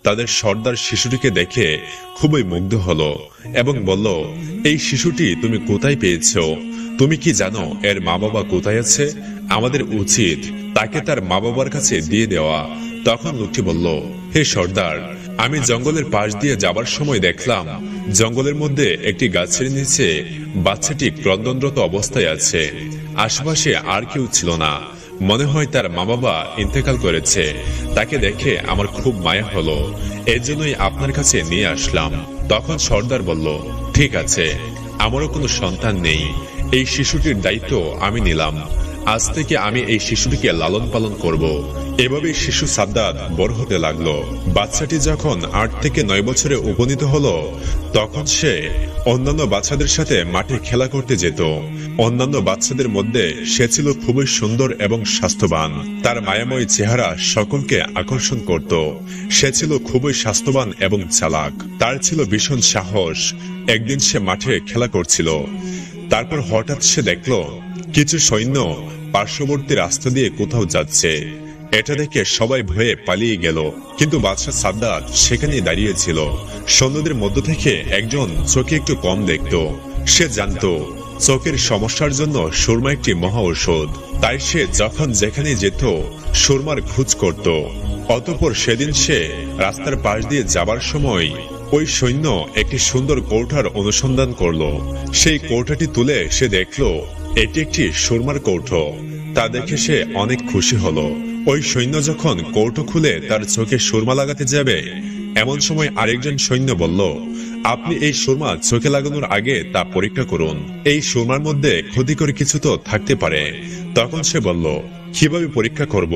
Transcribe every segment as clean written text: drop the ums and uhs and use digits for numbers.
তাদের সর্দার শিশুটিকে দেখে খুবই মুগ্ধ হলো এবং বলল, এই শিশুটি তুমি কোথায় পেয়েছো? তুমি কি জানো এর মা বাবা কোথায় আছে? আমাদের উচিত তাকে তার মা বাবার কাছে দিয়ে দেওয়া। তখন লোকটি বলল, হে সর্দার, আমি জঙ্গলের পাশ দিয়ে যাবার সময় দেখলাম জঙ্গলের মধ্যে একটি গাছের নিচে বাচ্চাটি ক্রন্দনরত অবস্থায় আছে। আশেপাশে আর কেউ ছিল না। মনে হয় তার মা বাবা ইন্তেকাল করেছে। তাকে দেখে আমার খুব মায়া হলো, এজন্যই আপনার কাছে নিয়ে আসলাম। তখন সর্দার বলল, ঠিক আছে, আমারও কোনো সন্তান নেই, এই শিশুটির দায়িত্ব আমি নিলাম। আজ থেকে আমি এই শিশুটিকে লালন পালন করব। এভাবে শিশু সাদ্দাত বড় হতে লাগলো। বাচ্চাটি যখন 8 থেকে 9 বছরে উপনীত হলো, তখন সে অন্যান্য বাচ্চাদের সাথে মাঠে খেলা করতে যেত। অন্যান্য বাচ্চাদের মধ্যে সে ছিল খুবই সুন্দর এবং স্বাস্থ্যবান। তার মায়াময় চেহারা সকলকে আকর্ষণ করত। সে ছিল খুবই স্বাস্থ্যবান এবং চালাক। তার ছিল ভীষণ সাহস। একদিন সে মাঠে খেলা করছিল। তারপর হঠাৎ সে দেখল কিছু সৈন্য পার্শ্ববর্তী রাস্তা দিয়ে কোথাও যাচ্ছে। এটা দেখে সবাই ভয়ে পালিয়ে গেল, কিন্তু বাদশা সাদ্দাত সেখানেই দাঁড়িয়েছিল। সৈন্যদের মধ্য থেকে একজন চোখে একটু কম দেখত। সে জানত চোখের সমস্যার জন্য সুরমা একটি মহা ঔষধ। তাই সে যখন যেখানে যেত সুরমার খোঁজ করত। অতঃপর সেদিন সে রাস্তার পাশ দিয়ে যাবার সময় ওই সৈন্য একটি সুন্দর কৌঠার অনুসন্ধান করল। সেই কৌঠাটি তুলে সে দেখল এটি একটি সুরমার কৌঠো। তা দেখে সে অনেক খুশি হলো। ওই সৈন্য যখন কৌটো খুলে তার চোখে সুরমা লাগাতে যাবে, এমন সময় আরেকজন সৈন্য বলল, আপনি এই সুরমা চোখে লাগানোর আগে তা পরীক্ষা করুন। এই সুরমার মধ্যে ক্ষতিকর কিছু তো থাকতে পারে। তখন সে বলল, কিভাবে পরীক্ষা করব?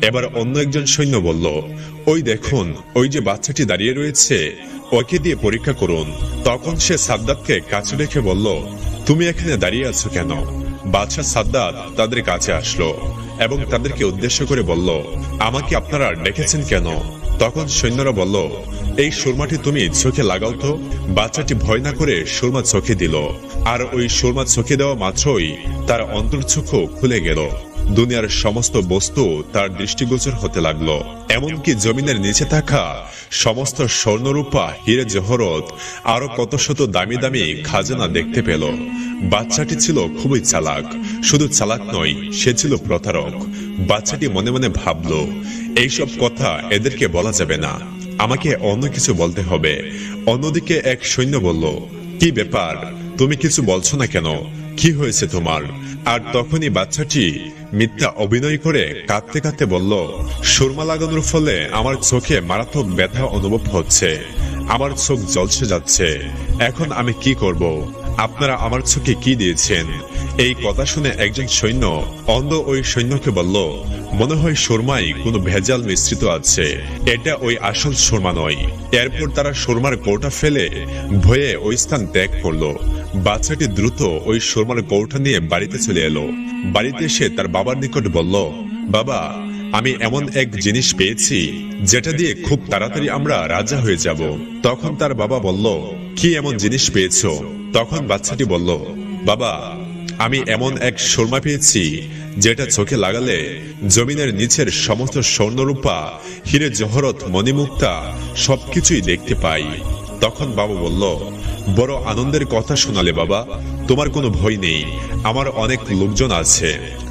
এবার অন্য একজন সৈন্য বলল, ওই দেখুন, ওই যে বাচ্চাটি দাঁড়িয়ে রয়েছে, ওকে দিয়ে পরীক্ষা করুন। তখন সে সাদ্দাতকে কাছে রেখে বলল, তুমি এখানে দাঁড়িয়ে আছো কেন? বাদশা সাদ্দাত তাদের কাছে আসলো এবং তাদেরকে উদ্দেশ্য করে বলল, আমাকে আপনারা ডেকেছেন কেন? তখন সৈন্যরা বলল, এই সুরমাটি তুমি চোখে লাগাও তো। বাচ্চাটি ভয় না করে সুরমা চোখে দিল, আর ওই সুরমা চোখে দেওয়া মাত্রই তার অন্তর্চক্ষু খুলে গেল। দুনিয়ার সমস্ত বস্তু তার দৃষ্টিগোচর হতে লাগলো। এমনকি জমিনের নিচে থাকা সমস্ত স্বর্ণরূপা, হীরে জহরত, আরো কত শত দামি দামি খাজানা দেখতে পেল। বাচ্চাটি ছিল খুবই চালাক। শুধু চালাক নয়, সে ছিল প্রতারক। বাচ্চাটি মনে মনে ভাবল, এইসব কথা এদেরকে বলা যাবে না, আমাকে অন্য কিছু বলতে হবে। অন্যদিকে এক সৈন্য বলল, কি ব্যাপার, তুমি কিছু বলছো না কেন? কি হয়েছে তোমার? আর তখনই বাচ্চাটি মিথ্যা অভিনয় করে কাঁদতে কাঁদতে বলল, সুরমা লাগানোর ফলে আমার চোখে মারাত্মক ব্যথা অনুভব হচ্ছে, আমার চোখ জ্বলসে যাচ্ছে। এখন আমি কি করব? আপনারা আমার চোখে কি দিয়েছেন? এই কথা শুনে একজন সৈন্য অন্ধ ওই সৈন্যকে বলল, মনে হয় সুরমায় কোনো ভেজাল মিশ্রিত আছে, এটা ওই আসল সুরমা নয়। এরপর তারা সুরমার কৌটা ফেলে ভয়ে ওই স্থান ত্যাগ করলো। বাচ্চাটি দ্রুত ওই সুরমার কৌটা নিয়ে বাড়িতে চলে এলো। বাড়িতে এসে তার বাবার নিকট বলল, বাবা, আমি এমন এক জিনিস পেয়েছি যেটা দিয়ে খুব তাড়াতাড়ি আমরা রাজা হয়ে যাব। তখন তার বাবা বলল, কি এমন জিনিস পেয়েছো? তখন বাচ্চাটি বলল, বাবা, আমি এমন এক সুরমা পেয়েছি যেটা চোখে লাগালে জমিনের নিচের সমস্ত স্বর্ণরূপা, হীরে জহরত, মণিমুক্তা সবকিছুই দেখতে পাই। তখন বাবা বলল, বড় আনন্দের কথা শোনালে বাবা, তোমার কোনো ভয় নেই, আমার অনেক লোকজন আছে,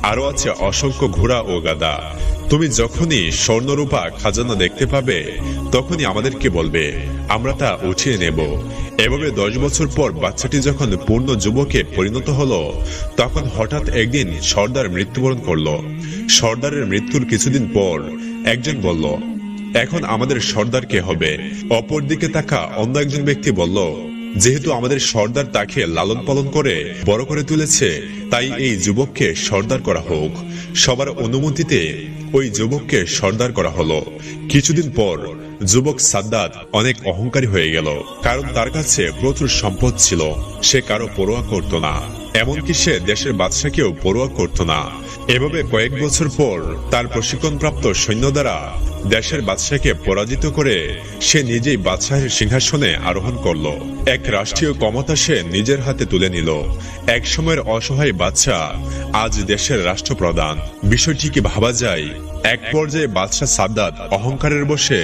আরো আছে অসংখ্য ঘোড়া ও গাদা। তুমি যখনই স্বর্ণরূপা খাজানা দেখতে পাবে তখনই আমাদেরকে বলবে, আমরা তা উঠিয়ে নেব। এভাবে 10 বছর পর বাচ্চাটি যখন পূর্ণ যুবকে পরিণত হলো, তখন হঠাৎ একদিন সর্দার মৃত্যুবরণ করলো। সর্দারের মৃত্যুর কিছুদিন পর একজন বলল, এখন আমাদের সর্দার কে হবে? অপরদিকে থাকা অন্য একজন ব্যক্তি বলল, যেহেতু আমাদের সর্দার তাকে লালন পালন করে বড় করে তুলেছে, তাই এই যুবককে সর্দার করা হোক। সবার অনুমতিতে ওই যুবককে সর্দার করা হলো। কিছুদিন পর যুবক সাদ্দাত অনেক অহংকারী হয়ে গেল, কারণ তার কাছে প্রচুর সম্পদ ছিল। সে কারো পরোয়া করত না, এমনকি সে দেশের বাদশাকেও পরোয়া করত না। এভাবে কয়েক বছর পর তার প্রশিক্ষণপ্রাপ্ত সৈন্য দ্বারা দেশের বাদশাকে পরাজিত করে সে নিজেই বাদশাহের সিংহাসনে আরোহণ করলো। এক রাষ্ট্রীয় ক্ষমতা সে নিজের হাতে তুলে নিল। এক সময়ের অসহায় বাদশা আজ দেশের রাষ্ট্রপ্রধান। বিষয়টিকে ভাবা যায়। এক পর্যায়ে বাদশাহ সাদ্দাত অহংকারের বশে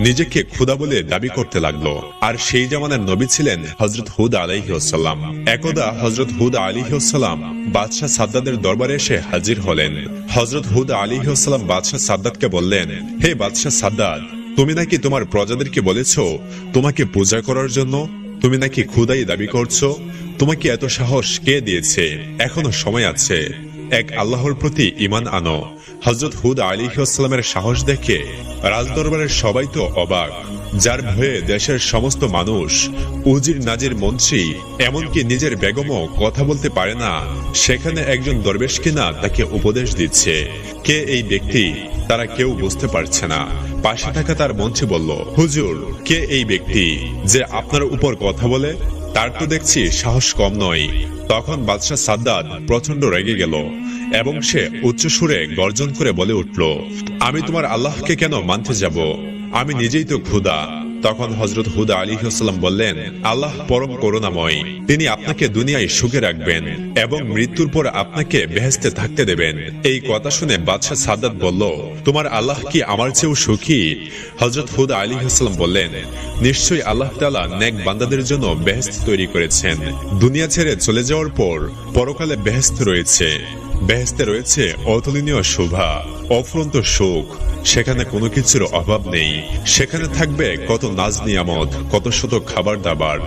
নিজেকে খোদা বলে দাবি করতে লাগলো। আর সেই জামানার নবী ছিলেন হযরত হুদ আলাইহিস সালাম। একদা হযরত হুদ আলাইহিস সালাম বাদশাহ সাদ্দাতের দরবারে এসে হাজির হলেন। হযরত হুদ আলাইহিস সালাম বাদশাহ সাদ্দাতকে বললেন, হে বাদশাহ সাদ্দাত, তুমি নাকি তোমার প্রজাদেরকে বলেছো তোমাকে পূজা করার জন্য? তুমি নাকি খোদাই দাবি করছো? তোমাকে এত সাহস কে দিয়েছে? এখনো সময় আছে, এক আল্লাহর প্রতি ঈমান আনো। হযরত হুদ আলাইহিস সালামের সাহস দেখে রাজদরবারের সবাই তো অবাক। যার ভয়ে দেশের সমস্ত মানুষ, উজির নাজির মন্ত্রী, এমনকি নিজের বেগমও কথা বলতে পারে না, সেখানে একজন দরবেশ কিনা তাকে উপদেশ দিচ্ছে। কে এই ব্যক্তি তারা কেউ বুঝতে পারছে না। পাশে থাকা তার মন্ত্রী বলল, হুজুর, কে এই ব্যক্তি যে আপনার উপর কথা বলে? তার তো দেখছি সাহস কম নয়। তখন বাদশাহ সাদ্দাত প্রচন্ড রেগে গেল এবং সে উচ্চ সুরে গর্জন করে বলে উঠল, আমি তোমার আল্লাহকে কেন মানতে যাব? আমি নিজেই তো খোদা। তখন হযরত হুদ আলাইহিস সালাম বললেন, আল্লাহ পরম করুণাময়, তিনি আপনাকে দুনিয়ায় সুখে রাখবেন এবং মৃত্যুর পর আপনাকে বেহেশতে থাকতে দেবেন। এই কথা শুনে বাদশাহ সাদ্দাত বলল, তোমার আল্লাহ কি আমার চেয়েও সুখী? হযরত হুদ আলাইহিস সালাম বললেন, নিশ্চয়ই আল্লাহ তাআলা নেক বান্দাদের জন্য বেহেশত তৈরি করেছেন। দুনিয়া ছেড়ে চলে যাওয়ার পর পরকালে বেহেশত রয়েছে। বেহেশতে রয়েছে অতুলনীয় শোভা, অফুরন্ত সুখ। সেখানে কোনো কিছুর অভাব নেই। সেখানে থাকবে কত নাজ নিয়ামত, কত শত খাবার দাবার,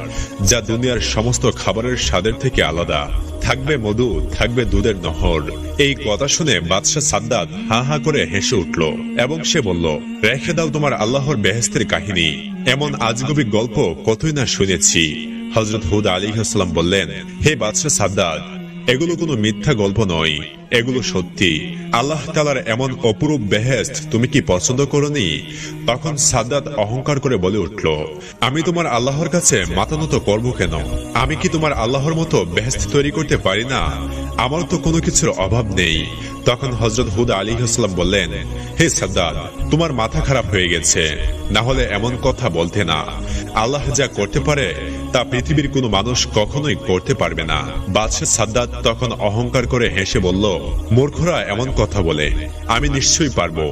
যা দুনিয়ার সমস্ত খাবারের স্বাদের থেকে আলাদা। থাকবে মধু, থাকবে দুধের নহর। এই কথা শুনে বাদশাহ সাদ্দাত হা হা করে হেসে উঠল এবং সে বলল, রেখে দাও তোমার আল্লাহর বেহেশতের কাহিনী। এমন আজগুবি গল্প কতই না শুনেছি। হযরত হুদ আলাইহিস সালাম বললেন, হে বাদশাহ সাদ্দাত, এগুলো কোনো মিথ্যা গল্প নয়, এগুলো সত্যি। আল্লাহ তাআলার এমন অপরূপ বেহেশত তুমি কি পছন্দ করনি? তখন সাদ্দাত অহংকার করে বলে উঠল, আমি তোমার আল্লাহর কাছে মাথা নত করব কেন? আমি কি তোমার আল্লাহর মতো বেহেশত তৈরি করতে পারি না? আমার তো কোনো কিছুর অভাব নেই। তখন হযরত হুদ আলাইহিস সালাম বললেন, হে সাদ্দাত, তোমার মাথা খারাপ হয়ে গেছে, না হলে এমন কথা বলতে না। আল্লাহ যা করতে পারে তা পৃথিবীর কোনো মানুষ কখনোই করতে পারবে না। বাদশাহ সাদ্দাত তখন অহংকার করে হেসে বলল, মূর্খরা এমন কথা বলে, আমি নিশ্চয়ই পারবো।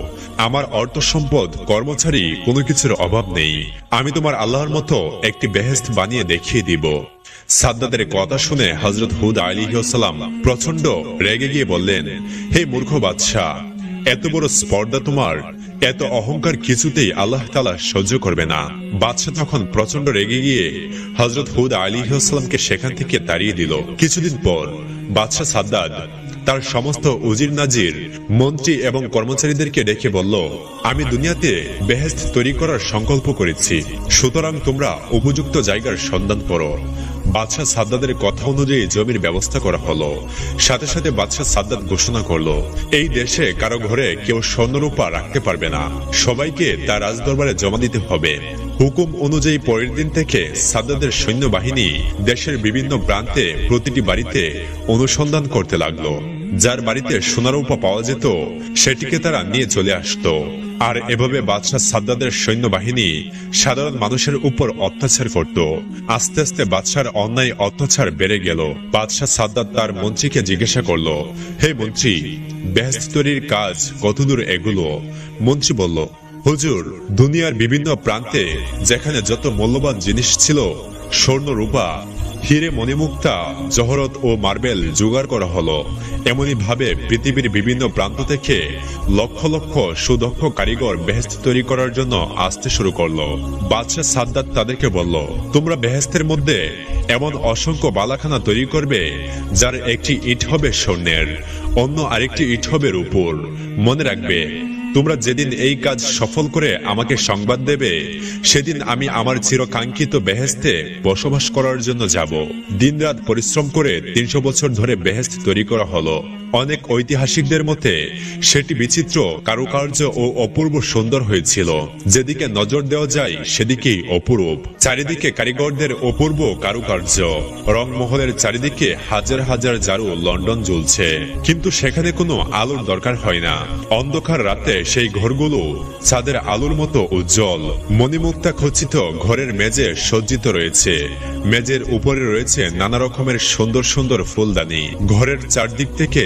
আমার অর্থ সম্পদ, কর্মচারী, কোনো কিছুর অভাব নেই। আমি তোমার আল্লাহর মতো একটি বেহেশত বানিয়ে দেখিয়ে দিব। সাদ্দাতের কথা শুনে হযরত হুদ আলাইহিস সালাম প্রচন্ড রেগে গিয়ে বললেন, হে মূর্খ বাদশা, এত বড় স্পর্ধা তোমার! এত অহংকার কিছুতেই আল্লাহ তাআলা সহ্য করবে না। বাদশা তখন প্রচন্ড রেগে গিয়ে হযরত হুদ আলাইহিস সালামকে সেখান থেকে তাড়িয়ে দিল। কিছুদিন পর বাদশা সাদ্দাত তার সমস্ত উজির নাজির, মন্ত্রী এবং কর্মচারীদেরকে ডেকে বলল, আমি দুনিয়াতে বেহেশত তৈরি করার সংকল্প করেছি, সুতরাং তোমরা উপযুক্ত জায়গার সন্ধান করো। বাদশাহ সাদ্দাতের কথা অনুযায়ী জমির ব্যবস্থা করা হলো। সাথে সাথে বাদশাহ সাদ্দাত ঘোষণা করলো, এই দেশে কারো ঘরে কেউ স্বর্ণরূপা রাখতে পারবে না, সবাইকে তার রাজদরবারে জমা দিতে হবে। হুকুম অনুযায়ী পরের দিন থেকে সাদ্দাতের সৈন্যবাহিনী দেশের বিভিন্ন প্রান্তে প্রতিটি বাড়িতে অনুসন্ধান করতে লাগলো। যার বাড়িতে সোনারূপা পাওয়া যেত সেটিকে তারা নিয়ে চলে আসতো। আর এভাবে বাদশাহ সাদ্দাতের সৈন্যবাহিনী সাধারণ মানুষের উপর অত্যাচার করত। আস্তে আস্তে বাদশার অন্যায় অত্যাচার বেড়ে গেল। বাদশাহ সাদ্দাত তার মন্ত্রীকে জিজ্ঞাসা করল, হে মন্ত্রী, বেহেশত তৈরির কাজ কতদূর এগুলো? মন্ত্রী বলল, হুজুর, দুনিয়ার বিভিন্ন প্রান্তে যেখানে যত মূল্যবান জিনিস ছিল, স্বর্ণ রূপা, হিরে মণিমুক্তা, জহরত ও মার্বেল জোগাড় করা হলো। এমনি ভাবে পৃথিবীর বিভিন্ন প্রান্ত থেকে লক্ষ লক্ষ সুদক্ষ কারিগর বেহেশত তৈরি করার জন্য আসতে শুরু করলো। বাদশাহ সাদ্দাত তাদেরকে বলল, তোমরা বেহেশতের মধ্যে এমন অসংখ্য বালাখানা তৈরি করবে যার একটি ইট হবে স্বর্ণের, অন্য আরেকটি ইট হবে রূপোর। মনে রাখবে, তোমরা যেদিন এই কাজ সফল করে আমাকে সংবাদ দেবে, সেদিন আমি আমার চিরকাঙ্ক্ষিত বেহেশতে বসবাস করার জন্য যাব। দিনরাত পরিশ্রম করে 300 বছর ধরে বেহেশত তৈরি করা হলো। অনেক ঐতিহাসিকদের মতে সেটি বিচিত্র কারুকার্য ও অপূর্ব সুন্দর হয়েছিল। যেদিকে নজর দেওয়া যায় সেদিকেই অপরূপ। চারিদিকে কারিগরদের অপূর্ব কারুকার্য, রংমহলের চারিদিকে হাজার হাজার জারু লন্ডন জ্বলছে, কিন্তু সেখানে কোনো আলোর দরকার হয় না। অন্ধকার রাতে সেই ঘরগুলো চাঁদের আলোর মতো উজ্জ্বল। মণিমুক্তা খচিত ঘরের মেঝে সজ্জিত রয়েছে, মেঝের উপরে রয়েছে নানা রকমের সুন্দর সুন্দর ফুলদানি। ঘরের চারদিক থেকে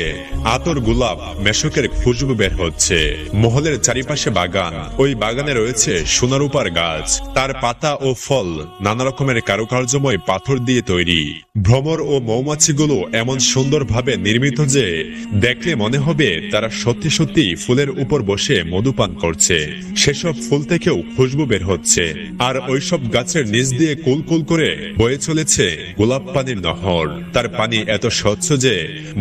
আতর, গোলাপ, মেশকের খুশবু বের হচ্ছে। মহলের চারিপাশে বাগান, ওই বাগানে রয়েছে সোনারূপার গাছ, তার পাতা ও ফল নানা রকমের কারুকার্যময় পাথর দিয়ে তৈরি। ভ্রমর ও মৌমাছিগুলো এমন সুন্দরভাবে নির্মিত যে দেখলে মনে হবে তারা সত্যি সত্যি ফুলের উপর বসে মধুপান করছে। সেসব ফুল থেকেও খুশবু বের হচ্ছে। আর ওইসব গাছের নিচ দিয়ে কুলকুল করে বয়ে চলেছে গোলাপ পানির নহর। তার পানি এত স্বচ্ছ যে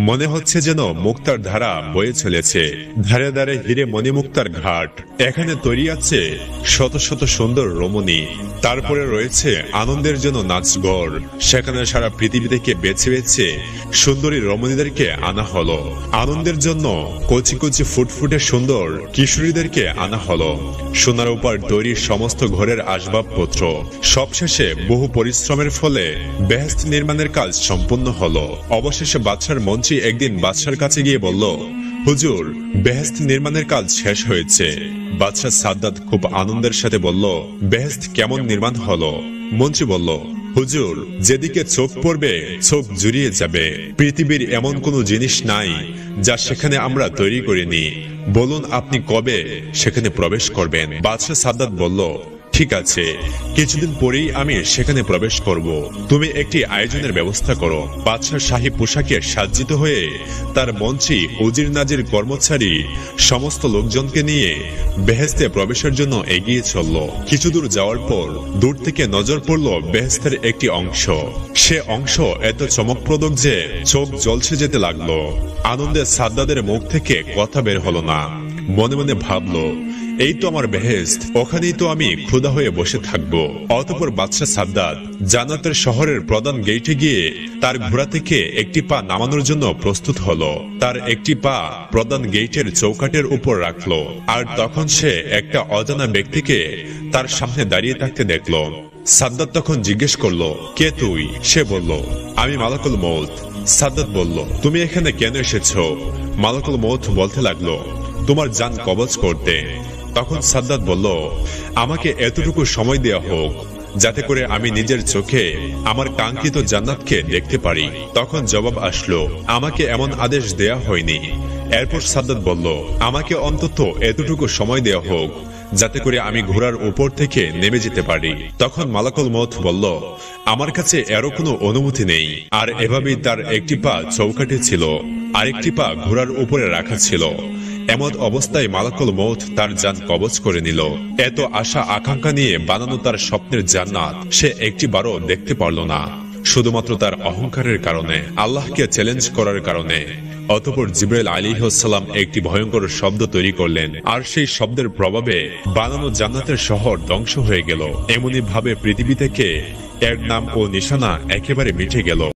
মনে হচ্ছে যেন মুক্তার ধারা বয়ে চলেছে। ধারে ধারে হিরে মণিমুক্তার ঘাট। এখানে তৈরি আছে শত শত সুন্দর রমণী। তারপরে রয়েছে আনন্দের জন্য নাচঘর। সেখানে সারা পৃথিবী থেকে বেছে বেছে সুন্দরী রমণীদেরকে আনা হলো। আনন্দের জন্য কচি কচি ফুটফুটে সুন্দর কিশোরীদেরকে আনা হলো। সোনার উপর তৈরি সমস্ত ঘরের আসবাবপত্র। সবশেষে বহু পরিশ্রমের ফলে বেহেশত নির্মাণের কাজ সম্পূর্ণ হলো। অবশেষে বাদশার মন্ত্রী একদিন বাদশার কাছে গিয়ে বলল, হুজুর, বেহেশত নির্মাণের কাজ শেষ হয়েছে। বাদশা সাদ্দাত খুব আনন্দের সাথে বলল, বেহেশত কেমন নির্মাণ হলো? মন্ত্রী বলল, হুজুর, যেদিকে চোখ পড়বে চোখ জুড়িয়ে যাবে। পৃথিবীর এমন কোনো জিনিস নাই যা সেখানে আমরা তৈরি করিনি। বলুন আপনি কবে সেখানে প্রবেশ করবেন? বাদশা সাদ্দাত বলল, ঠিক আছে, কিছুদিন পরেই আমি সেখানে প্রবেশ করব। তুমি একটি আয়োজনের ব্যবস্থা করো। বাদশার শাহী পোশাকে সজ্জিত হয়ে তার মন্ত্রী, উজির নাজির, কর্মচারী সমস্ত লোকজনকে নিয়ে বেহেশতে প্রবেশের জন্য এগিয়ে চলল। কিছু দূর যাওয়ার পর দূর থেকে নজর পড়ল বেহেশতের একটি অংশ। সে অংশ এত চমকপ্রদ যে চোখ জ্বলছে যেতে লাগলো। আনন্দে সাদ্দাদের মুখ থেকে কথা বের হলো না। মনে মনে ভাবলো, এই তো আমার বেহেশত, ওখানেই তো আমি ক্ষুধা হয়ে বসে থাকবো। অতঃপর বাদশা সাদ্দাত জান্নাতের শহরের প্রধান গেটে গিয়ে তার ঘোড়া থেকে একটি পা নামানোর জন্য প্রস্তুত হলো। তার একটি পা প্রধান গেটের চৌকাটের উপর রাখলো। আর তখন সে একটা অজানা ব্যক্তিকে তার সামনে দাঁড়িয়ে থাকতে দেখলো। সাদ্দাত তখন জিজ্ঞেস করলো, কে তুই? সে বলল, আমি মালাকুল মউত। সাদ্দাত বলল, তুমি এখানে কেন এসেছো? মালাকুল মউত বলতে লাগলো, তোমার জান কবজ করতে। তখন সাদ্দাত বলল, আমাকে এতটুকু সময় দেওয়া হোক যাতে করে আমি নিজের চোখে আমার কাঙ্ক্ষিত জান্নাতকে দেখতে পারি। তখন জবাব আসলো, আমাকে এমন আদেশ দেয়া হয়নি। এরপর সাদ্দাত বলল, আমাকে অন্তত এতটুকু সময় দেওয়া হোক যাতে করে আমি ঘোড়ার উপর থেকে নেমে যেতে পারি। তখন মালাকুল মউত বলল, আমার কাছে এরও কোনো অনুমতি নেই। আর এভাবেই তার একটি পা চৌকাঠে ছিল, আরেকটি পা ঘোড়ার উপরে রাখা ছিল। এমত অবস্থায় মালাকুল মউত তার জান কবজ করে নিল। এত আশা আকাঙ্ক্ষা নিয়ে বানানো তার স্বপ্নের জান্নাত সে একটিবারও দেখতে পারল না, শুধুমাত্র তার অহংকারের কারণে, আল্লাহকে চ্যালেঞ্জ করার কারণে। অতঃপর জিবরাইল আলাইহিস সালাম একটি ভয়ঙ্কর শব্দ তৈরি করলেন, আর সেই শব্দের প্রভাবে বানানো জান্নাতের শহর ধ্বংস হয়ে গেল। এমনি ভাবে পৃথিবী থেকে এর নাম ও নিশানা একেবারে মিটে গেল।